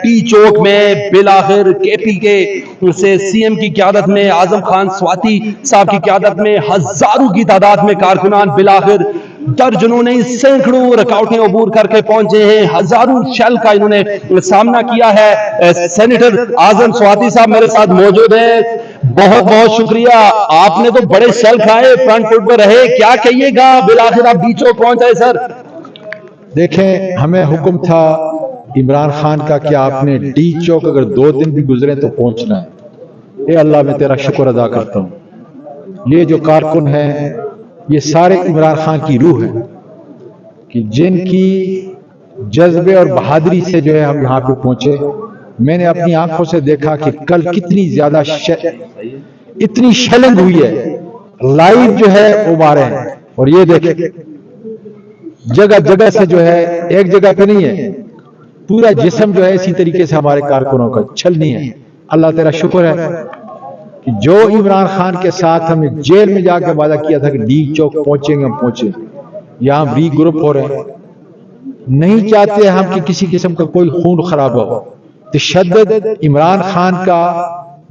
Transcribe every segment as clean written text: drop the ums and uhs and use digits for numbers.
T چوک میں بالآخر کے پی کے سے سی ایم کی قیادت میں اعظم خان سواتی صاحب کی قیادت میں ہزاروں کی تعداد میں کارکنان بالآخر درجنوں نے سینکڑوں رکاوٹیں عبور کر کے پہنچے ہیں، ہزاروں شیل کا انہوں نے سامنا کیا ہے۔ سینیٹر اعظم سواتی صاحب میرے ساتھ موجود ہیں، بہت بہت شکریہ، آپ نے تو بڑے شیل کھائے، فرنٹ فٹ پہ رہے، کیا کہیے گا بالآخر آپ ڈی چوک پہنچ گئے سر؟ دیکھیں ہمیں حکم تھا عمران خان کا کہ آپ نے ڈی چوک اگر 2 دن بھی گزرے تو پہنچنا ہے۔ اے اللہ میں تیرا شکر ادا کرتا ہوں، یہ جو کارکن ہیں یہ سارے عمران خان کی روح ہے کہ جن کی جذبے اور بہادری سے جو ہے ہم یہاں پہ پہنچے۔ میں نے اپنی آنکھوں سے دیکھا کہ کل کتنی زیادہ اتنی شیلنگ ہوئی ہے، لائیو جو ہے وہ مارے ہیں، اور یہ دیکھیں جگہ جگہ سے جو ہے ایک جگہ پہ نہیں ہے، پورا جسم جو ہے اسی طریقے سے ہمارے کارکنوں کا چھلنی ہے۔ اللہ تیرا شکر ہے کہ جو عمران خان کے ساتھ ہم نے جیل میں جا کے وعدہ کیا تھا کہ ڈی چوک پہنچیں گے، ہم پہنچے، یہاں ری گروپ ہو رہے ہیں۔ نہیں چاہتے ہم کہ کسی قسم کا کوئی خون خراب ہو، تشدد عمران خان کا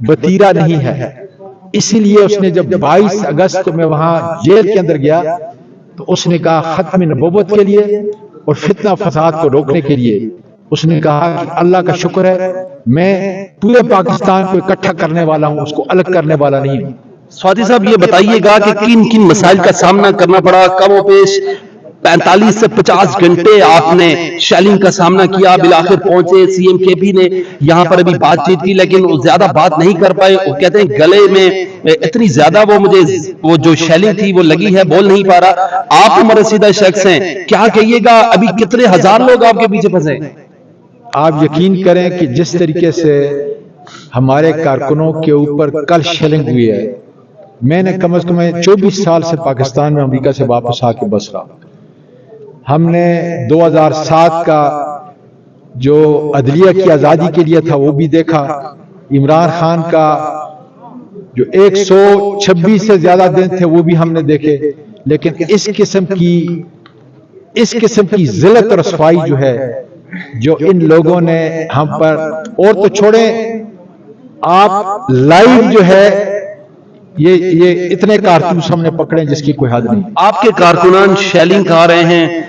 وتیرہ نہیں ہے، اسی لیے اس نے جب 22 اگست کو میں وہاں جیل کے اندر گیا تو اس نے کہا ختم نبوت کے لیے اور فتنہ فساد کو روکنے کے لیے اس نے کہا کہ اللہ کا شکر ہے میں پورے پاکستان کو اکٹھا کرنے والا ہوں، اس کو الگ کرنے والا نہیں ہوں۔ سواتی صاحب یہ بتائیے گا کہ کن کن مسائل کا سامنا کرنا پڑا؟ کم و بیش 45 سے 50 گھنٹے آپ نے شیلنگ کا سامنا کیا، بالآخر پہنچے، سی ایم کے پی نے یہاں پر ابھی بات چیت کی لیکن وہ زیادہ بات نہیں کر پائے، وہ کہتے ہیں گلے میں اتنی زیادہ وہ جو شیلنگ تھی وہ لگی ہے، بول نہیں پا رہا۔ آپ عمر رسیدہ شخص ہیں، کیا کہیے گا ابھی کتنے ہزار لوگ آپ کے پیچھے پھنسے؟ آپ یقین کریں کہ جس طریقے سے ہمارے کارکنوں کے اوپر کل شیلنگ ہوئی ہے، میں نے کم از کم 24 سال سے پاکستان میں امریکہ سے واپس آ کے بس رہا۔ ہم نے 2007 کا جو عدلیہ کی آزادی کے لیے تھا وہ بھی دیکھا، عمران خان کا جو 126 سے زیادہ دن تھے وہ بھی ہم نے دیکھے، لیکن اس قسم کی ذلت اور رسوائی جو ہے جو ان لوگوں نے ہم پر، اور تو چھوڑیں آپ لائیو جو ہے یہ اتنے کارتوس ہم نے پکڑے جس کی کوئی حد نہیں۔ آپ کے کارکنان شیلنگ کھا رہے ہیں،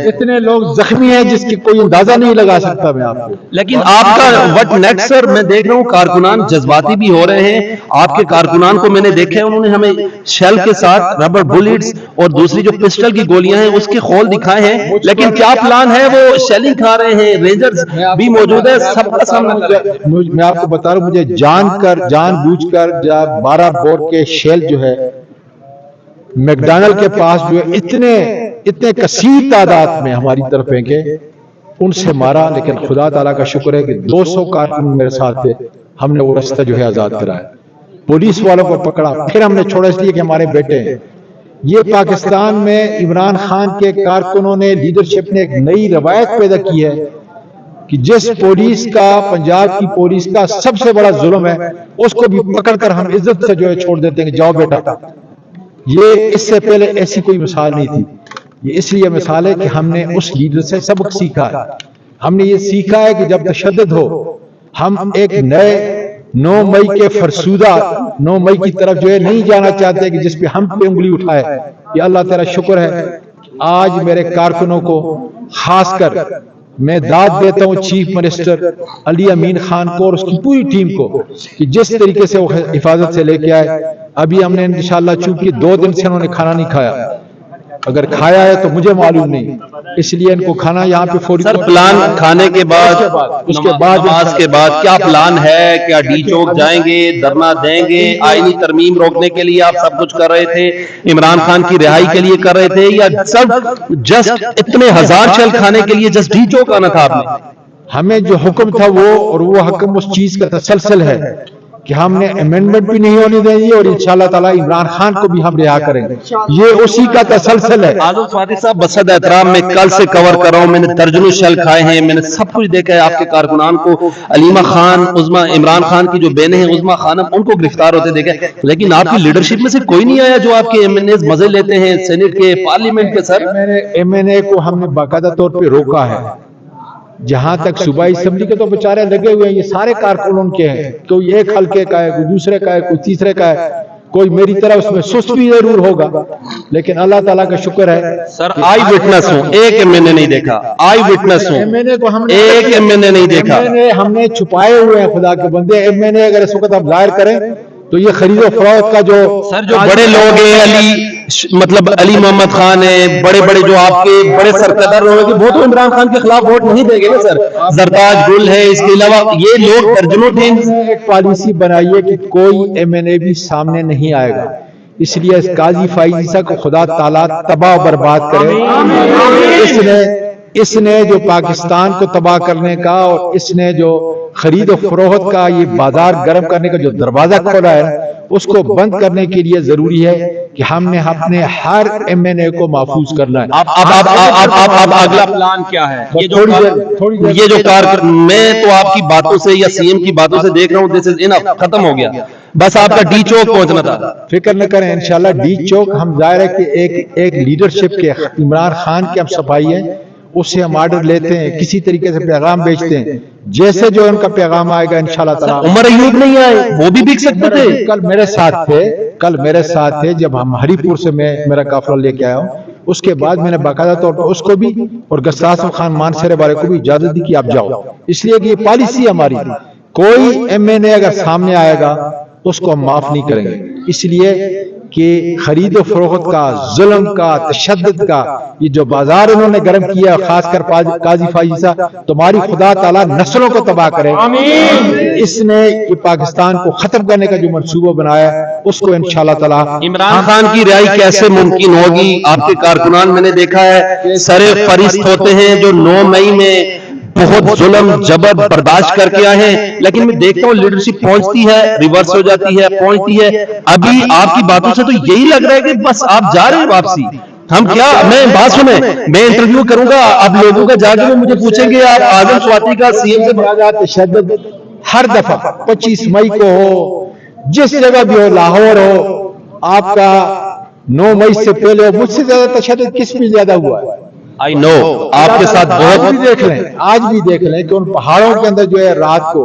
اتنے لوگ زخمی ہیں جس کی کوئی اندازہ نہیں لگا سکتا میں آپ کو۔ لیکن آپ کا وٹ نیکسٹ سر، میں دیکھ رہا ہوں کارکنان جذباتی بھی ہو رہے ہیں، آپ کے کارکنان کو میں نے دیکھا ہے، انہوں نے ہمیں شیل کے ساتھ ربر بلیٹس اور دوسری جو پسٹل کی گولیاں ہیں اس کے خول دکھائے ہیں، لیکن کیا پلان ہے؟ وہ شیلنگ کھا رہے ہیں، رینجرز بھی موجود ہے، سب کا سامنا۔ میں آپ کو بتا رہا ہوں مجھے جان بوجھ کر 12 بور کے شیل جو ہے میکڈونلڈ کے پاس جو ہے اتنے کثیر تعداد میں ہماری طرف پھینکے، ان سے مارا، لیکن خدا تعالیٰ کا شکر ہے کہ 200 کارکن میرے ساتھ تھے، ہم نے وہ رستہ جو ہے آزاد کرایا، پولیس والوں کو پکڑا، پھر ہم نے چھوڑا اس لیے کہ ہمارے بیٹے ہیں۔ یہ پاکستان میں عمران خان کے کارکنوں نے، لیڈرشپ نے ایک نئی روایت پیدا کی ہے کہ جس پولیس کا، پنجاب کی پولیس کا سب سے بڑا ظلم ہے، اس کو بھی پکڑ کر ہم عزت سے جو ہے چھوڑ دیتے ہیں کہ جاؤ بیٹا۔ یہ اس سے پہلے ایسی کوئی مثال نہیں تھی، یہ اس لیے مثال ہے کہ ہم نے اس لیڈر سے سبق سیکھا ہے۔ ہم نے یہ سیکھا ہے کہ جب تشدد ہو، ہم ایک نئے 9 مئی کے فرسودہ 9 مئی کی طرف جو ہے نہیں جانا چاہتے کہ جس پہ ہم پہ انگلی اٹھائے۔ یہ اللہ تعالیٰ شکر ہے آج میرے کارکنوں کو، خاص کر میں داد دیتا ہوں چیف منسٹر علی امین خان کو اور اس کی پوری ٹیم کو کہ جس طریقے سے وہ حفاظت سے لے کے آئے۔ ابھی ہم نے انشاءاللہ چونکہ 2 دن سے انہوں نے کھانا نہیں کھایا، اگر کھایا ہے تو مجھے معلوم نہیں، اس لیے ان کو کھانا یہاں پہ فوری سر پلان کھانے کے بعد، اس کے بعد نماز کے بعد کیا پلان ہے؟ کیا ڈی چوک جائیں گے، دھرنا دیں گے؟ آئینی ترمیم روکنے کے لیے آپ سب کچھ کر رہے تھے، عمران خان کی رہائی کے لیے کر رہے تھے، یا سب جسٹ اتنے ہزار شیل کھانے کے لیے جسٹ ڈی چوک آنا تھا آپ نے؟ ہمیں جو حکم تھا وہ، اور وہ حکم اس چیز کا تسلسل ہے کہ ہم نے امینڈمنٹ بھی نہیں ہونے دیں گے اور انشاءاللہ تعالیٰ عمران خان کو بھی ہم رہا کریں گے، یہ اسی کا تسلسل ہے۔ اعظم سواتی صاحب بصد احترام میں کل سے کور کر رہا ہوں، میں نے درجنوں شیل کھائے ہیں، میں نے سب کچھ دیکھا ہے، آپ کے کارکنان کو، علیمہ خان، عظما، عمران خان کی جو بہنیں ہیں عظما خانم، ان کو گرفتار ہوتے دیکھا ہے، لیکن آپ کی لیڈرشپ میں سے کوئی نہیں آیا جو آپ کے ایم این ایز مزے لیتے ہیں سینٹ کے، پارلیمنٹ کے؟ سر ایم این اے کو ہم نے باقاعدہ طور پہ روکا ہے، جہاں تک صوبائی اسمبلی کے تو بیچارے لگے ہوئے ہیں، یہ سارے کارکن ان کے ہیں، کوئی ایک حلقے کا ہے، کوئی دوسرے کا ہے، کوئی تیسرے کا ہے، کوئی میری طرح اس میں سست بھی ضرور ہوگا، لیکن اللہ تعالیٰ کا شکر ہے سر آئی وٹنس ہوں، ایک میں نے نہیں دیکھا، آئی وٹنس ہوں، ایم این اے کو ہم نے ایک میں نے نہیں دیکھا، ہم نے چھپائے ہوئے ہیں خدا کے بندے، ایم این اے اگر اس وقت ہم ظاہر کریں تو یہ خرید و فروخت کا جو سر جو بڑے لوگ ہیں مطلب علی محمد خان ہیں، بڑے بڑے جو آپ کے بڑے سرکردار لوگ ہیں، وہ تو عمران خان کے خلاف ووٹ نہیں دیں گے نا سر، زرتاج گل ہے، اس کے علاوہ یہ لوگ درجنوں تھے۔ ایک پالیسی بنائی ہے کہ کوئی ایم این اے بھی سامنے نہیں آئے گا، اس لیے اس قاضی فائزہ کو خدا تعالیٰ تباہ و برباد کرے۔ اس نے جو پاکستان کو تباہ کرنے کا اور اس نے جو خرید و فروخت کا یہ بازار گرم کرنے کا جو دروازہ کھولا ہے اس کو بند کرنے کے لیے ضروری ہے کہ ہم نے اپنے ہر ایم این اے کو محفوظ کرنا ہے۔ اب اگلا پلان کیا ہے؟ یہ جو کار میں تو آپ کی باتوں سے یا سی ایم کی باتوں سے دیکھ رہا ہوں دس از انف، ختم ہو گیا، بس آپ کا ڈی چوک پہنچنا تھا۔ فکر نہ کریں انشاءاللہ ڈی چوک ہم ظاہر ہے کہ ایک لیڈرشپ کے عمران خان کے ہم صفائی ہیں، اس سے ہم آرڈر لیتے ہیں، کسی طریقے سے پیغام بیچتے ہیں، جیسے جو ان کا پیغام آئے گا انشاءاللہ تعالی۔ عمر ایوب نہیں آئے، وہ بھی بک سکتے تھے۔ کل میرے ساتھ تھے جب ہم ہری پور سے میں میرا قافلہ لے کے آیا ہوں، اس کے بعد میں نے باقاعدہ طور پر اس کو بھی اور گستاخ خان مانسرے والے کو بھی اجازت دی کہ آپ جاؤ، اس لیے کہ یہ پالیسی ہماری تھی، کوئی ایم این اے اگر سامنے آئے گا اس کو ہم معاف نہیں کریں گے، اس لیے کہ خرید و فروخت کا، ظلم کا، تشدد کا یہ جو بازار انہوں نے گرم کیا، خاص کر قاضی فائزہ، تمہاری خدا تعالیٰ نسلوں کو تباہ کرے۔ اس نے یہ پاکستان کو ختم کرنے کا جو منصوبہ بنایا اس کو انشاءاللہ تعالیٰ۔ عمران خان کی رہائی کیسے ممکن ہوگی؟ آپ کے کارکنان میں نے دیکھا ہے سرے فہرست ہوتے ہیں جو 9 مئی میں بہت ظلم جبر برداشت کر کے آئے ہیں، لیکن میں دیکھتا ہوں لیڈرشپ پہنچتی ہے، ریورس ہو جاتی ہے، پہنچتی ہے۔ ابھی آپ کی باتوں سے تو یہی لگ رہا ہے کہ بس آپ جا رہے ہیں واپسی۔ ہم کیا، میں بات سنیں، میں انٹرویو کروں گا، اب لوگوں کا جا کے وہ مجھے پوچھیں گے آپ اعظم سواتی کا سی ایم سے تشدد ہر دفعہ 25 مئی کو ہو، جس جگہ بھی ہو، لاہور ہو، آپ کا 9 مئی سے پہلے ہو، مجھ سے زیادہ تشدد کس میں زیادہ ہوا ہے؟ آئی نو، آپ کے ساتھ آج بہت بھی دیکھ لیں کہ ان پہاڑوں کے اندر جو ہے رات کو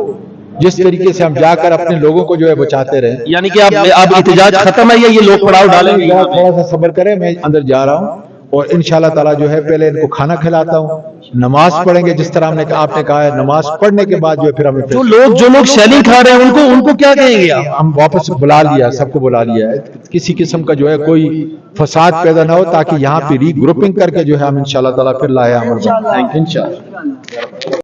جس طریقے سے ہم جا کر اپنے لوگوں کو جو ہے بچاتے رہے، یعنی کہ اب احتجاج ختم ہے یا یہ لوگ پڑاؤ ڈالیں گے؟ تھوڑا سا صبر کریں، میں اندر جا رہا ہوں اور انشاءاللہ تعالیٰ جو ہے پہلے ان کو کھانا کھلاتا ہوں، نماز پڑھیں گے جس طرح آپ نے کہا ہے، نماز پڑھنے کے بعد جو ہے پھر ہمیں جو لوگ شیلنگ کھا رہے ہیں ان کو کیا کہیں گے آپ؟ ہم واپس بلا لیا، سب کو بلا لیا ہے، کسی قسم کا جو ہے کوئی فساد پیدا نہ ہو، تاکہ یہاں پہ ری گروپنگ کر کے جو ہے ہم انشاءاللہ تعالیٰ پھر لائے عمل۔